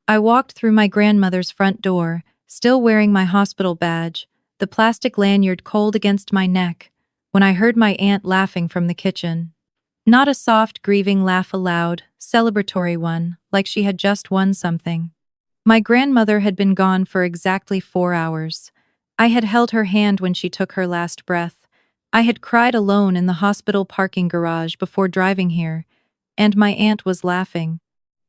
I walked through my grandmother's front door, still wearing my hospital badge, the plastic lanyard cold against my neck, when I heard my aunt laughing from the kitchen. Not a soft, grieving laugh, a loud, celebratory one, like she had just won something. My grandmother had been gone for exactly 4 hours. I had held her hand when she took her last breath. I had cried alone in the hospital parking garage before driving here, and my aunt was laughing.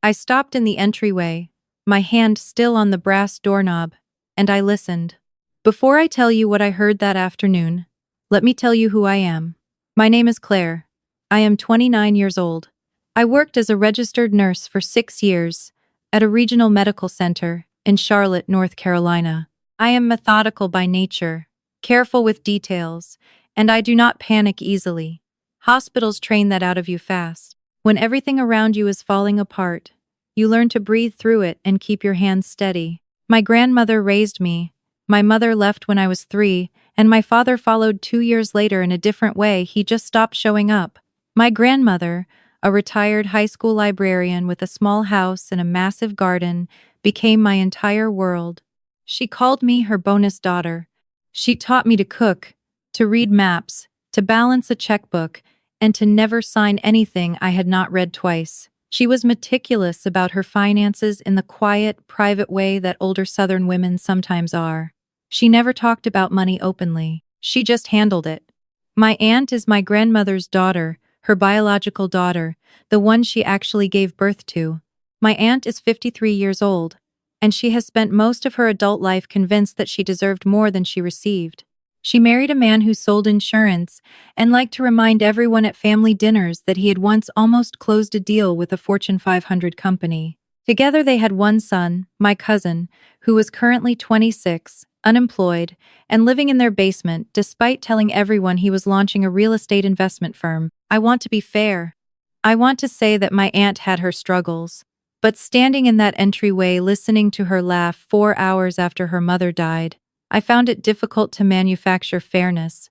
I stopped in the entryway, my hand still on the brass doorknob, and I listened. Before I tell you what I heard that afternoon, let me tell you who I am. My name is Claire. I am 29 years old. I worked as a registered nurse for 6 years at a regional medical center in Charlotte, North Carolina. I am methodical by nature, careful with details, and I do not panic easily. Hospitals train that out of you fast. When everything around you is falling apart, you learn to breathe through it and keep your hands steady. My grandmother raised me. My mother left when I was 3, and my father followed 2 years later in a different way. He just stopped showing up. My grandmother, a retired high school librarian with a small house and a massive garden, became my entire world. She called me her bonus daughter. She taught me to cook, to read maps, to balance a checkbook, and to never sign anything I had not read twice. She was meticulous about her finances in the quiet, private way that older Southern women sometimes are. She never talked about money openly. She just handled it. My aunt is my grandmother's daughter, her biological daughter, the one she actually gave birth to. My aunt is 53 years old, and she has spent most of her adult life convinced that she deserved more than she received. She married a man who sold insurance and liked to remind everyone at family dinners that he had once almost closed a deal with a Fortune 500 company. Together they had one son, my cousin, who was currently 26, unemployed, and living in their basement despite telling everyone he was launching a real estate investment firm. I want to be fair. I want to say that my aunt had her struggles. But standing in that entryway listening to her laugh 4 hours after her mother died, I found it difficult to manufacture fairness.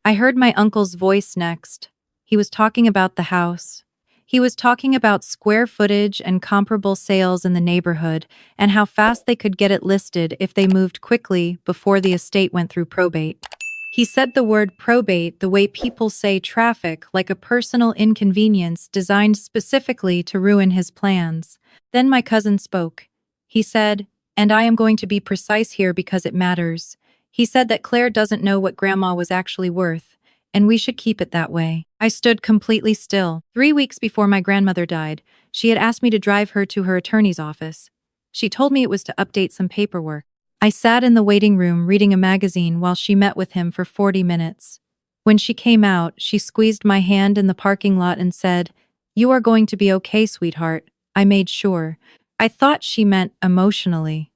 I heard my uncle's voice next. He was talking about the house. He was talking about square footage and comparable sales in the neighborhood and how fast they could get it listed if they moved quickly before the estate went through probate. He said the word probate the way people say traffic, like a personal inconvenience designed specifically to ruin his plans. Then my cousin spoke. He said, and I am going to be precise here because it matters. He said that Claire doesn't know what Grandma was actually worth, and we should keep it that way. I stood completely still. 3 weeks before my grandmother died, she had asked me to drive her to her attorney's office. She told me it was to update some paperwork. I sat in the waiting room reading a magazine while she met with him for 40 minutes. When she came out, she squeezed my hand in the parking lot and said, "You are going to be okay, sweetheart." I made sure. I thought she meant emotionally.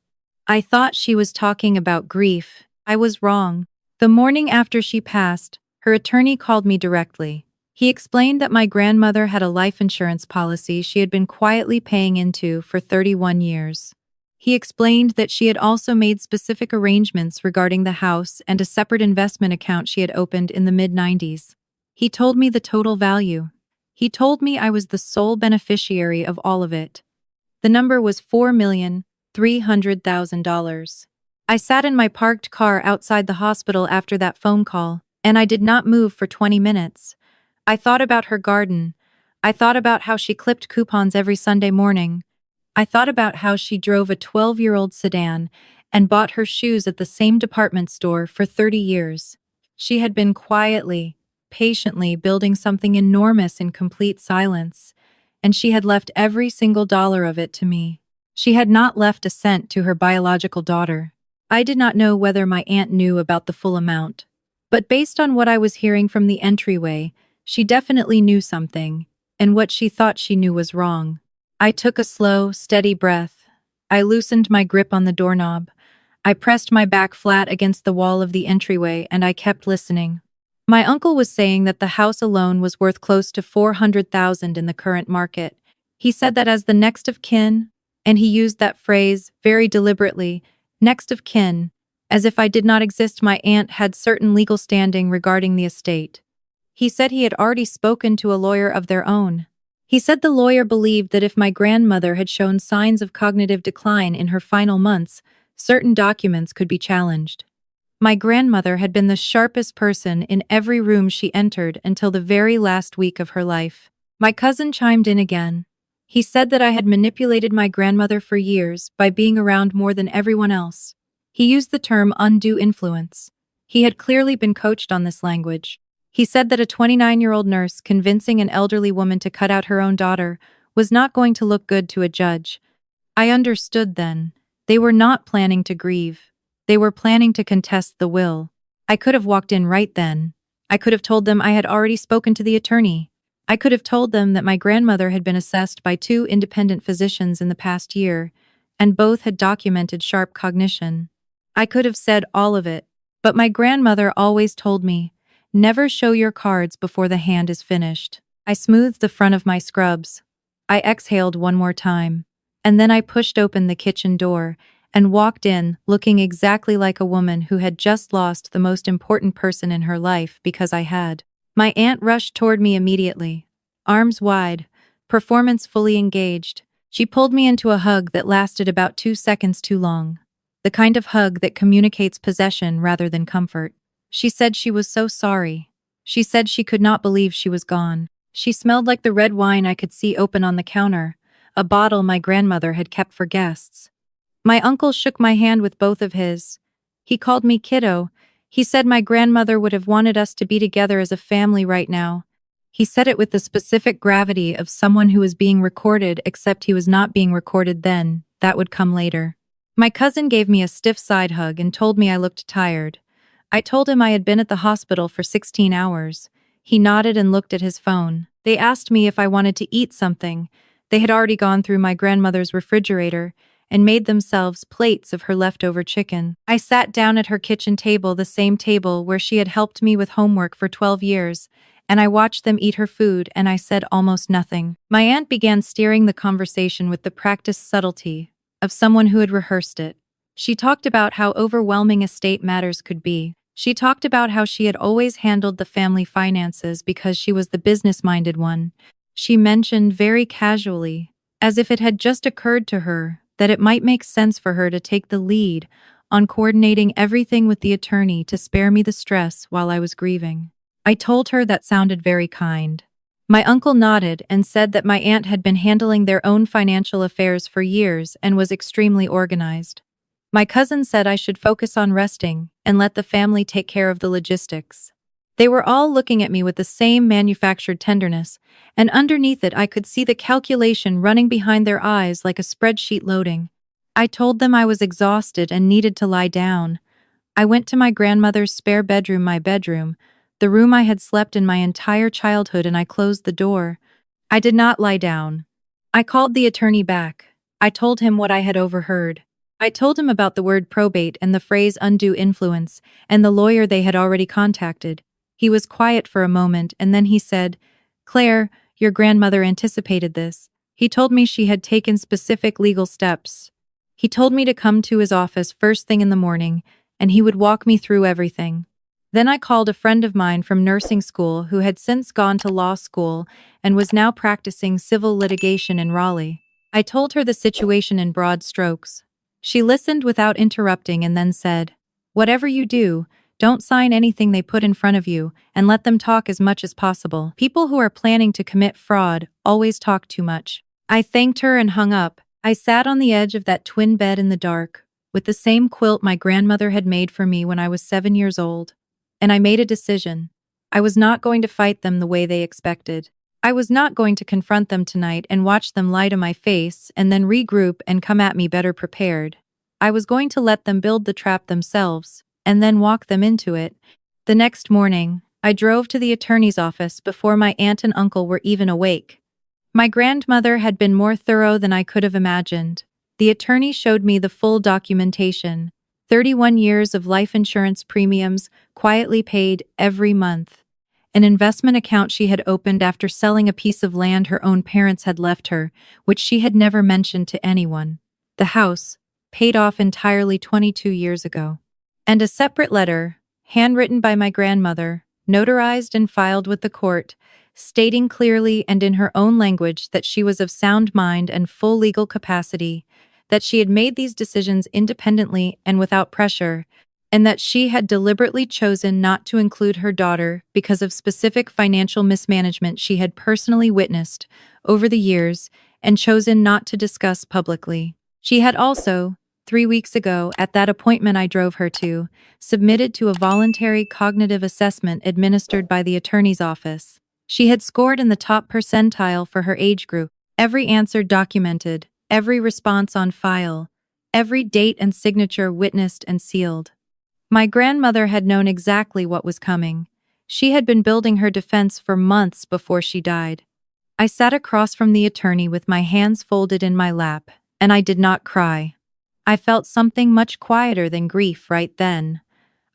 I thought she was talking about grief. I was wrong. The morning after she passed, her attorney called me directly. He explained that my grandmother had a life insurance policy she had been quietly paying into for 31 years. He explained that she had also made specific arrangements regarding the house and a separate investment account she had opened in the mid-90s. He told me the total value. He told me I was the sole beneficiary of all of it. The number was $4,300,000. I sat in my parked car outside the hospital after that phone call, and I did not move for 20 minutes. I thought about her garden. I thought about how she clipped coupons every Sunday morning. I thought about how she drove a 12-year-old sedan and bought her shoes at the same department store for 30 years. She had been quietly, patiently building something enormous in complete silence, and she had left every single dollar of it to me. She had not left a cent to her biological daughter. I did not know whether my aunt knew about the full amount, but based on what I was hearing from the entryway, she definitely knew something, and what she thought she knew was wrong. I took a slow, steady breath. I loosened my grip on the doorknob. I pressed my back flat against the wall of the entryway, and I kept listening. My uncle was saying that the house alone was worth close to $400,000 in the current market. He said that as the next of kin, and he used that phrase very deliberately, next of kin, as if I did not exist. My aunt had certain legal standing regarding the estate. He said he had already spoken to a lawyer of their own. He said the lawyer believed that if my grandmother had shown signs of cognitive decline in her final months, certain documents could be challenged. My grandmother had been the sharpest person in every room she entered until the very last week of her life. My cousin chimed in again. He said that I had manipulated my grandmother for years by being around more than everyone else. He used the term undue influence. He had clearly been coached on this language. He said that a 29-year-old nurse convincing an elderly woman to cut out her own daughter was not going to look good to a judge. I understood then. They were not planning to grieve. They were planning to contest the will. I could have walked in right then. I could have told them I had already spoken to the attorney. I could have told them that my grandmother had been assessed by 2 independent physicians in the past year, and both had documented sharp cognition. I could have said all of it, but my grandmother always told me, never show your cards before the hand is finished. I smoothed the front of my scrubs. I exhaled one more time, and then I pushed open the kitchen door and walked in, looking exactly like a woman who had just lost the most important person in her life because I had. My aunt rushed toward me immediately, arms wide, performance fully engaged. She pulled me into a hug that lasted about 2 seconds too long, the kind of hug that communicates possession rather than comfort. She said she was so sorry. She said she could not believe she was gone. She smelled like the red wine I could see open on the counter, a bottle my grandmother had kept for guests. My uncle shook my hand with both of his. He called me kiddo. He said my grandmother would have wanted us to be together as a family right now. He said it with the specific gravity of someone who was being recorded, except he was not being recorded then. That would come later. My cousin gave me a stiff side hug and told me I looked tired. I told him I had been at the hospital for 16 hours. He nodded and looked at his phone. They asked me if I wanted to eat something. They had already gone through my grandmother's refrigerator and made themselves plates of her leftover chicken. I sat down at her kitchen table, the same table where she had helped me with homework for 12 years, and I watched them eat her food, and I said almost nothing. My aunt began steering the conversation with the practiced subtlety of someone who had rehearsed it. She talked about how overwhelming estate matters could be. She talked about how she had always handled the family finances because she was the business-minded one. She mentioned very casually, as if it had just occurred to her, that it might make sense for her to take the lead on coordinating everything with the attorney to spare me the stress while I was grieving. I told her that sounded very kind. My uncle nodded and said that my aunt had been handling their own financial affairs for years and was extremely organized. My cousin said I should focus on resting and let the family take care of the logistics. They were all looking at me with the same manufactured tenderness, and underneath it I could see the calculation running behind their eyes like a spreadsheet loading. I told them I was exhausted and needed to lie down. I went to my grandmother's spare bedroom, my bedroom, the room I had slept in my entire childhood, and I closed the door. I did not lie down. I called the attorney back. I told him what I had overheard. I told him about the word probate and the phrase undue influence, and the lawyer they had already contacted. He was quiet for a moment, and then he said, "Claire, your grandmother anticipated this." He told me she had taken specific legal steps. He told me to come to his office first thing in the morning, and he would walk me through everything. Then I called a friend of mine from nursing school who had since gone to law school and was now practicing civil litigation in Raleigh. I told her the situation in broad strokes. She listened without interrupting and then said, "Whatever you do, don't sign anything they put in front of you, and let them talk as much as possible. People who are planning to commit fraud always talk too much." I thanked her and hung up. I sat on the edge of that twin bed in the dark, with the same quilt my grandmother had made for me when I was 7 years old. And I made a decision. I was not going to fight them the way they expected. I was not going to confront them tonight and watch them lie to my face and then regroup and come at me better prepared. I was going to let them build the trap themselves, and then walk them into it. The next morning, I drove to the attorney's office before my aunt and uncle were even awake. My grandmother had been more thorough than I could have imagined. The attorney showed me the full documentation, 31 years of life insurance premiums quietly paid every month, an investment account she had opened after selling a piece of land her own parents had left her, which she had never mentioned to anyone, the house, paid off entirely 22 years ago, and a separate letter, handwritten by my grandmother, notarized and filed with the court, stating clearly and in her own language that she was of sound mind and full legal capacity, that she had made these decisions independently and without pressure, and that she had deliberately chosen not to include her daughter because of specific financial mismanagement she had personally witnessed over the years and chosen not to discuss publicly. She had also, 3 weeks ago, at that appointment I drove her to, submitted to a voluntary cognitive assessment administered by the attorney's office. She had scored in the top percentile for her age group, every answer documented, every response on file, every date and signature witnessed and sealed. My grandmother had known exactly what was coming. She had been building her defense for months before she died. I sat across from the attorney with my hands folded in my lap, and I did not cry. I felt something much quieter than grief right then.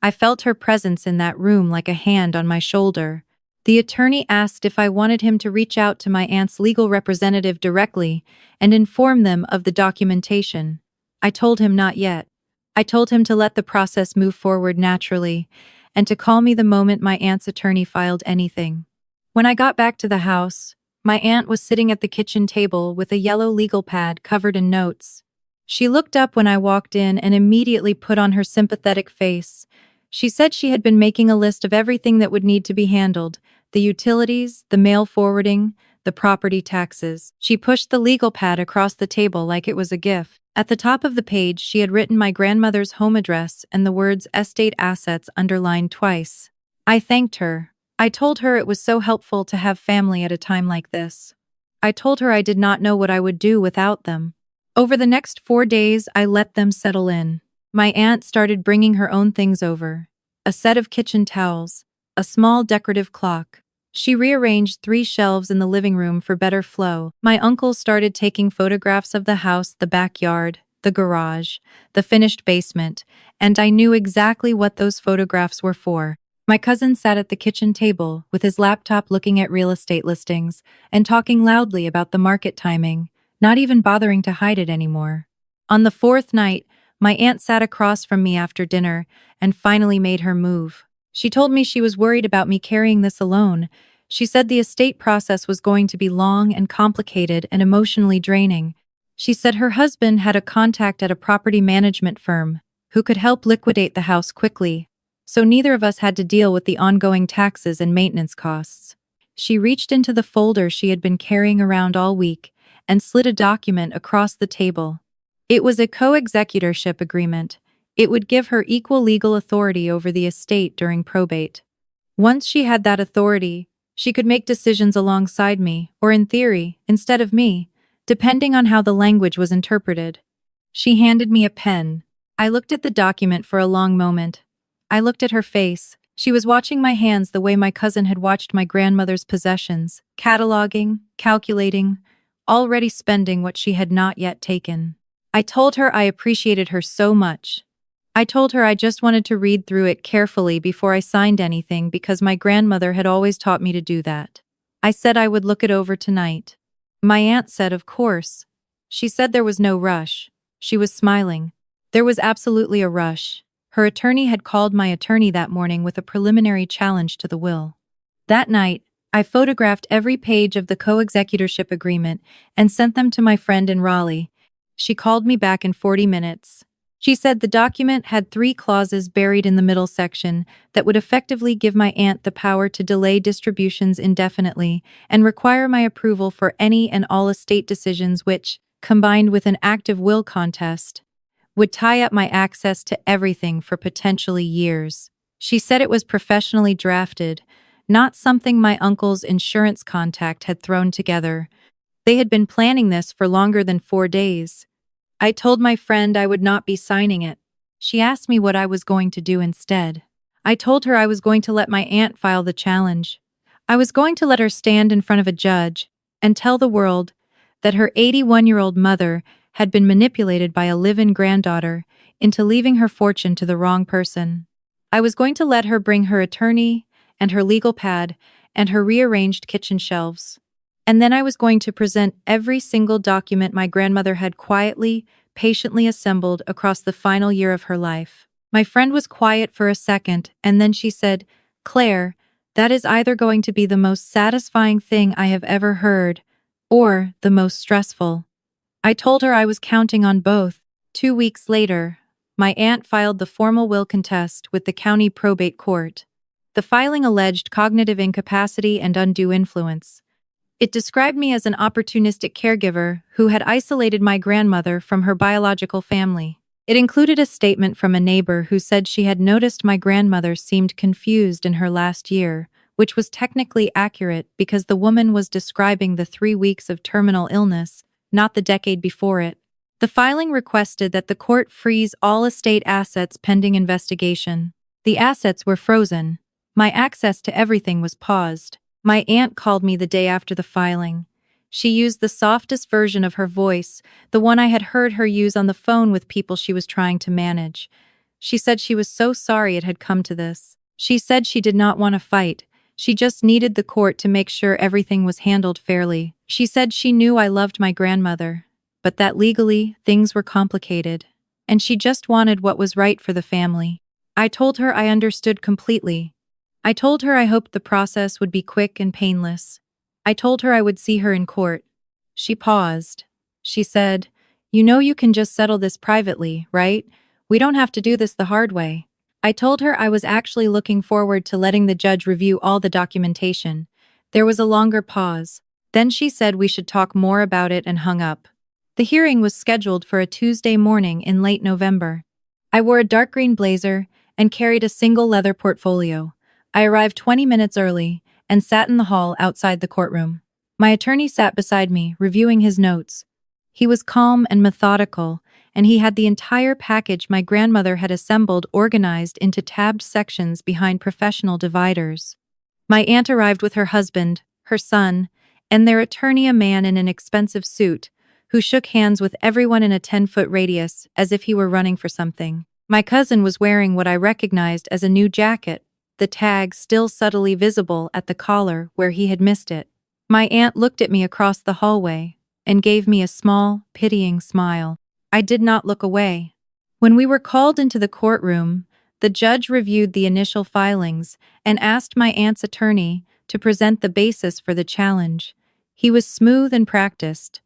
I felt her presence in that room like a hand on my shoulder. The attorney asked if I wanted him to reach out to my aunt's legal representative directly and inform them of the documentation. I told him not yet. I told him to let the process move forward naturally and to call me the moment my aunt's attorney filed anything. When I got back to the house, my aunt was sitting at the kitchen table with a yellow legal pad covered in notes. She looked up when I walked in and immediately put on her sympathetic face. She said she had been making a list of everything that would need to be handled: the utilities, the mail forwarding, the property taxes. She pushed the legal pad across the table like it was a gift. At the top of the page, she had written my grandmother's home address and the words estate assets underlined twice. I thanked her. I told her it was so helpful to have family at a time like this. I told her I did not know what I would do without them. Over the next 4 days, I let them settle in. My aunt started bringing her own things over: a set of kitchen towels, a small decorative clock. She rearranged 3 shelves in the living room for better flow. My uncle started taking photographs of the house, the backyard, the garage, the finished basement, and I knew exactly what those photographs were for. My cousin sat at the kitchen table with his laptop looking at real estate listings and talking loudly about the market timing, not even bothering to hide it anymore. On the 4th night, my aunt sat across from me after dinner and finally made her move. She told me she was worried about me carrying this alone. She said the estate process was going to be long and complicated and emotionally draining. She said her husband had a contact at a property management firm who could help liquidate the house quickly, so neither of us had to deal with the ongoing taxes and maintenance costs. She reached into the folder she had been carrying around all week and slid a document across the table. It was a co-executorship agreement. It would give her equal legal authority over the estate during probate. Once she had that authority, she could make decisions alongside me, or in theory, instead of me, depending on how the language was interpreted. She handed me a pen. I looked at the document for a long moment. I looked at her face. She was watching my hands the way my cousin had watched my grandmother's possessions, cataloging, calculating, already spending what she had not yet taken. I told her I appreciated her so much. I told her I just wanted to read through it carefully before I signed anything because my grandmother had always taught me to do that. I said I would look it over tonight. My aunt said, of course. She said there was no rush. She was smiling. There was absolutely a rush. Her attorney had called my attorney that morning with a preliminary challenge to the will. That night, I photographed every page of the co-executorship agreement and sent them to my friend in Raleigh. She called me back in 40 minutes. She said the document had 3 clauses buried in the middle section that would effectively give my aunt the power to delay distributions indefinitely and require my approval for any and all estate decisions which, combined with an active will contest, would tie up my access to everything for potentially years. She said it was professionally drafted, not something my uncle's insurance contact had thrown together. They had been planning this for longer than 4 days. I told my friend I would not be signing it. She asked me what I was going to do instead. I told her I was going to let my aunt file the challenge. I was going to let her stand in front of a judge and tell the world that her 81-year-old mother had been manipulated by a live-in granddaughter into leaving her fortune to the wrong person. I was going to let her bring her attorney and her legal pad and her rearranged kitchen shelves. And then I was going to present every single document my grandmother had quietly, patiently assembled across the final year of her life. My friend was quiet for a second, and then she said, "Claire, That is either going to be the most satisfying thing I have ever heard, or the most stressful. I told her I was counting on both. 2 weeks later, my aunt filed the formal will contest with the county probate court. The filing alleged cognitive incapacity and undue influence. It described me as an opportunistic caregiver who had isolated my grandmother from her biological family. It included a statement from a neighbor who said she had noticed my grandmother seemed confused in her last year, which was technically accurate because the woman was describing the 3 weeks of terminal illness, not the decade before it. The filing requested that the court freeze all estate assets pending investigation. The assets were frozen. My access to everything was paused. My aunt called me the day after the filing. She used the softest version of her voice, the one I had heard her use on the phone with people she was trying to manage. She said she was so sorry it had come to this. She said she did not want to fight. She just needed the court to make sure everything was handled fairly. She said she knew I loved my grandmother, but that legally, things were complicated, and she just wanted what was right for the family. I told her I understood completely. I told her I hoped the process would be quick and painless. I told her I would see her in court. She paused. She said, "You know you can just settle this privately, right? We don't have to do this the hard way." I told her I was actually looking forward to letting the judge review all the documentation. There was a longer pause. Then she said we should talk more about it and hung up. The hearing was scheduled for a Tuesday morning in late November. I wore a dark green blazer and carried a single leather portfolio. I arrived 20 minutes early and sat in the hall outside the courtroom. My attorney sat beside me, reviewing his notes. He was calm and methodical, and he had the entire package my grandmother had assembled organized into tabbed sections behind professional dividers. My aunt arrived with her husband, her son, and their attorney, a man in an expensive suit, who shook hands with everyone in a 10-foot radius as if he were running for something. My cousin was wearing what I recognized as a new jacket, the tag still subtly visible at the collar where he had missed it. My aunt looked at me across the hallway and gave me a small, pitying smile. I did not look away. When we were called into the courtroom, the judge reviewed the initial filings and asked my aunt's attorney to present the basis for the challenge. He was smooth and practiced.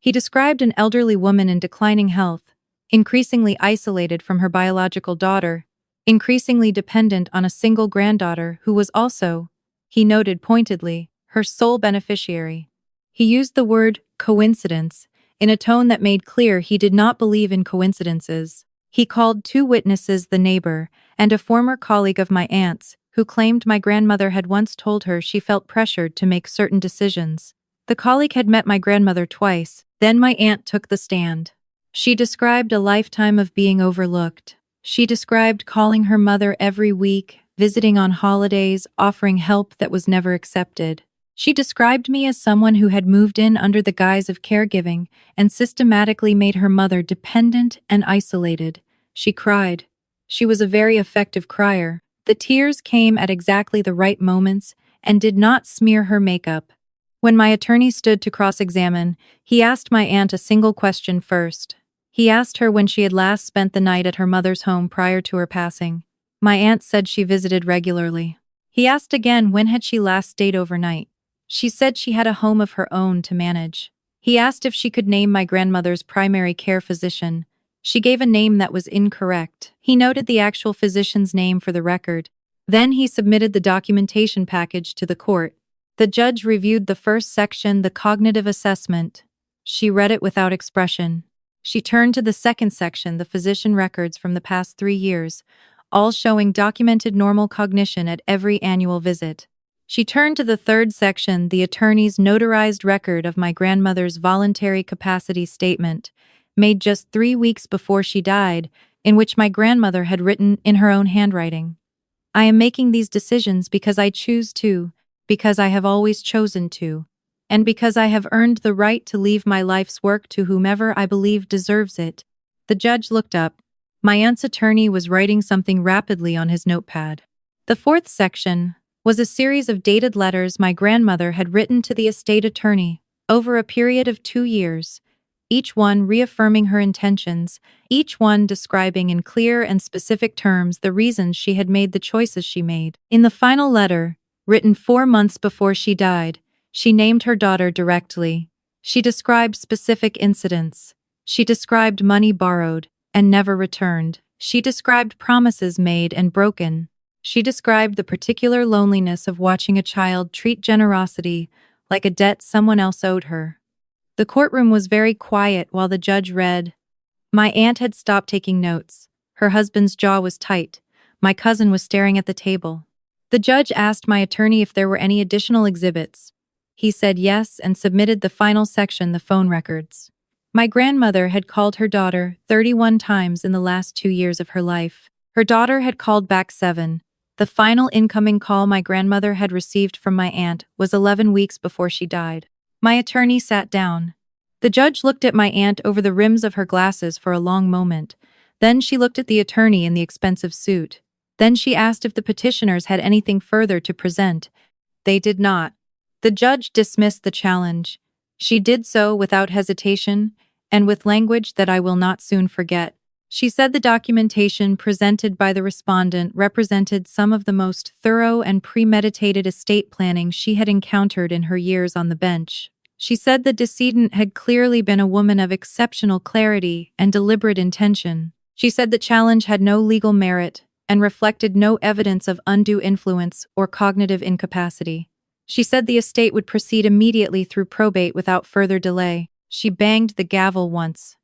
He described an elderly woman in declining health, increasingly isolated from her biological daughter, increasingly dependent on a single granddaughter who was also, he noted pointedly, her sole beneficiary. He used the word coincidence in a tone that made clear he did not believe in coincidences. He called 2 witnesses, the neighbor and a former colleague of my aunt's, who claimed my grandmother had once told her she felt pressured to make certain decisions. The colleague had met my grandmother twice. Then my aunt took the stand. She described a lifetime of being overlooked. She described calling her mother every week, visiting on holidays, offering help that was never accepted. She described me as someone who had moved in under the guise of caregiving and systematically made her mother dependent and isolated. She cried. She was a very effective crier. The tears came at exactly the right moments and did not smear her makeup. When my attorney stood to cross-examine, he asked my aunt a single question first. He asked her when she had last spent the night at her mother's home prior to her passing. My aunt said she visited regularly. He asked again when had she last stayed overnight. She said she had a home of her own to manage. He asked if she could name my grandmother's primary care physician. She gave a name that was incorrect. He noted the actual physician's name for the record. Then he submitted the documentation package to the court. The judge reviewed the first section, the cognitive assessment. She read it without expression. She turned to the second section, the physician records from the past 3 years, all showing documented normal cognition at every annual visit. She turned to the third section, the attorney's notarized record of my grandmother's voluntary capacity statement, made just 3 weeks before she died, in which my grandmother had written in her own handwriting, "I am making these decisions because I choose to, because I have always chosen to, and because I have earned the right to leave my life's work to whomever I believe deserves it." The judge looked up. My aunt's attorney was writing something rapidly on his notepad. The fourth section was a series of dated letters my grandmother had written to the estate attorney over a period of 2 years, each one reaffirming her intentions, each one describing in clear and specific terms the reasons she had made the choices she made. In the final letter, written 4 months before she died. She named her daughter directly. She described specific incidents. She described money borrowed and never returned. She described promises made and broken. She described the particular loneliness of watching a child treat generosity like a debt someone else owed her. The courtroom was very quiet while the judge read. My aunt had stopped taking notes. Her husband's jaw was tight. My cousin was staring at the table. The judge asked my attorney if there were any additional exhibits. He said yes and submitted the final section, the phone records. My grandmother had called her daughter 31 times in the last 2 years of her life. Her daughter had called back 7. The final incoming call my grandmother had received from my aunt was 11 weeks before she died. My attorney sat down. The judge looked at my aunt over the rims of her glasses for a long moment. Then she looked at the attorney in the expensive suit. Then she asked if the petitioners had anything further to present. They did not. The judge dismissed the challenge. She did so without hesitation, and with language that I will not soon forget. She said the documentation presented by the respondent represented some of the most thorough and premeditated estate planning she had encountered in her years on the bench. She said the decedent had clearly been a woman of exceptional clarity and deliberate intention. She said the challenge had no legal merit and reflected no evidence of undue influence or cognitive incapacity. She said the estate would proceed immediately through probate without further delay. She banged the gavel once.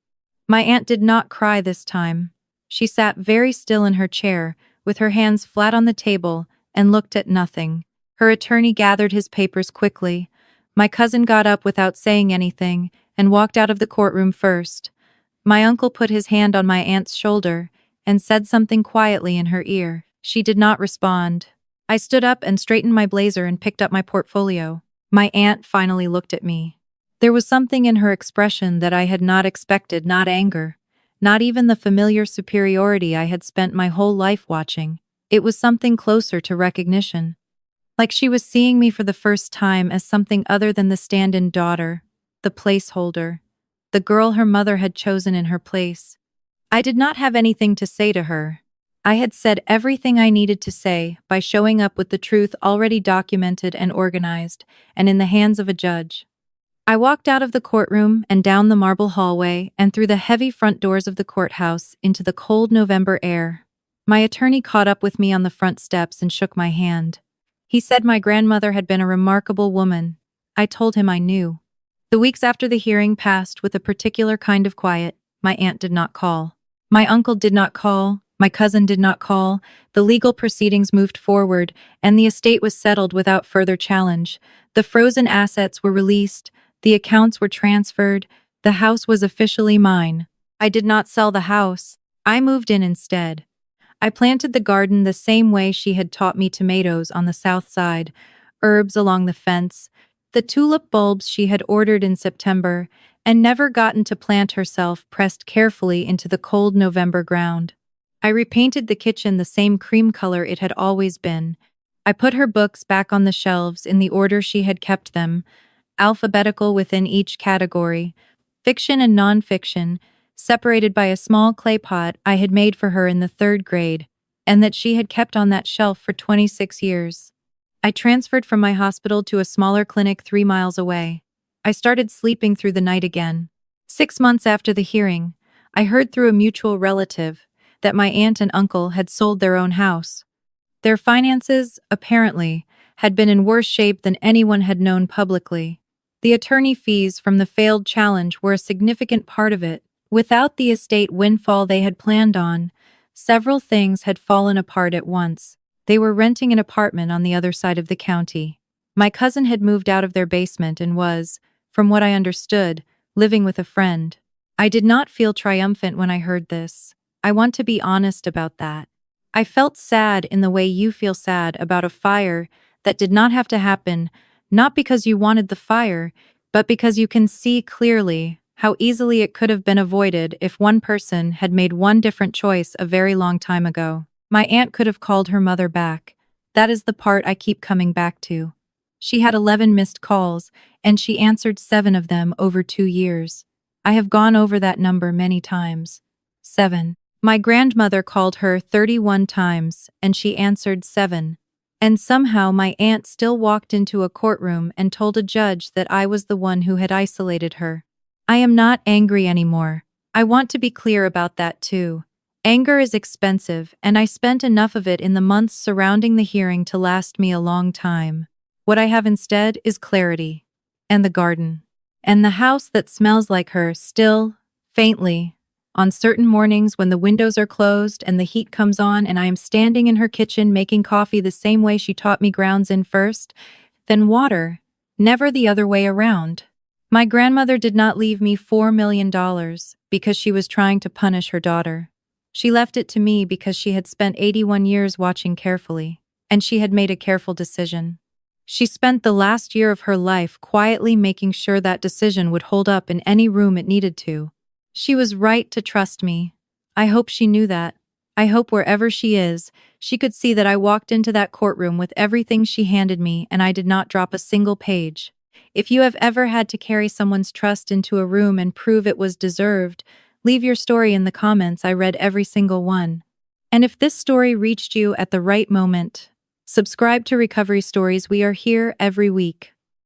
My aunt did not cry this time. She sat very still in her chair, with her hands flat on the table, and looked at nothing. Her attorney gathered his papers quickly. My cousin got up without saying anything, and walked out of the courtroom first. My uncle put his hand on my aunt's shoulder, and said something quietly in her ear. She did not respond. I stood up and straightened my blazer and picked up my portfolio. My aunt finally looked at me. There was something in her expression that I had not expected, not anger, not even the familiar superiority I had spent my whole life watching. It was something closer to recognition. Like she was seeing me for the first time as something other than the stand-in daughter, the placeholder, the girl her mother had chosen in her place. I did not have anything to say to her. I had said everything I needed to say by showing up with the truth already documented and organized, and in the hands of a judge. I walked out of the courtroom and down the marble hallway and through the heavy front doors of the courthouse into the cold November air. My attorney caught up with me on the front steps and shook my hand. He said my grandmother had been a remarkable woman. I told him I knew. The weeks after the hearing passed with a particular kind of quiet. My aunt did not call. My uncle did not call. My cousin did not call. The legal proceedings moved forward, and the estate was settled without further challenge. The frozen assets were released. The accounts were transferred. The house was officially mine. I did not sell the house. I moved in instead. I planted the garden the same way she had taught me, tomatoes on the south side, herbs along the fence, the tulip bulbs she had ordered in September, and never gotten to plant herself, pressed carefully into the cold November ground. I repainted the kitchen the same cream color it had always been. I put her books back on the shelves in the order she had kept them, alphabetical within each category, fiction and non-fiction, separated by a small clay pot I had made for her in the 3rd grade, and that she had kept on that shelf for 26 years. I transferred from my hospital to a smaller clinic 3 miles away. I started sleeping through the night again. 6 months after the hearing, I heard through a mutual relative that my aunt and uncle had sold their own house. Their finances, apparently, had been in worse shape than anyone had known publicly. The attorney fees from the failed challenge were a significant part of it. Without the estate windfall they had planned on, several things had fallen apart at once. They were renting an apartment on the other side of the county. My cousin had moved out of their basement and was, from what I understood, living with a friend. I did not feel triumphant when I heard this. I want to be honest about that. I felt sad in the way you feel sad about a fire that did not have to happen, not because you wanted the fire, but because you can see clearly how easily it could have been avoided if one person had made one different choice a very long time ago. My aunt could have called her mother back. That is the part I keep coming back to. She had 11 missed calls, and she answered 7 of them over 2 years. I have gone over that number many times. 7. My grandmother called her 31 times, and she answered 7. And somehow my aunt still walked into a courtroom and told a judge that I was the one who had isolated her. I am not angry anymore. I want to be clear about that too. Anger is expensive, and I spent enough of it in the months surrounding the hearing to last me a long time. What I have instead is clarity. And the garden. And the house that smells like her, still, faintly. On certain mornings when the windows are closed and the heat comes on and I am standing in her kitchen making coffee the same way she taught me grounds in first, then water, never the other way around. My grandmother did not leave me $4 million because she was trying to punish her daughter. She left it to me because she had spent 81 years watching carefully, and she had made a careful decision. She spent the last year of her life quietly making sure that decision would hold up in any room it needed to. She was right to trust me. I hope she knew that. I hope wherever she is, she could see that I walked into that courtroom with everything she handed me and I did not drop a single page. If you have ever had to carry someone's trust into a room and prove it was deserved, leave your story in the comments. I read every single one. And if this story reached you at the right moment, subscribe to Recovery Stories. We are here every week.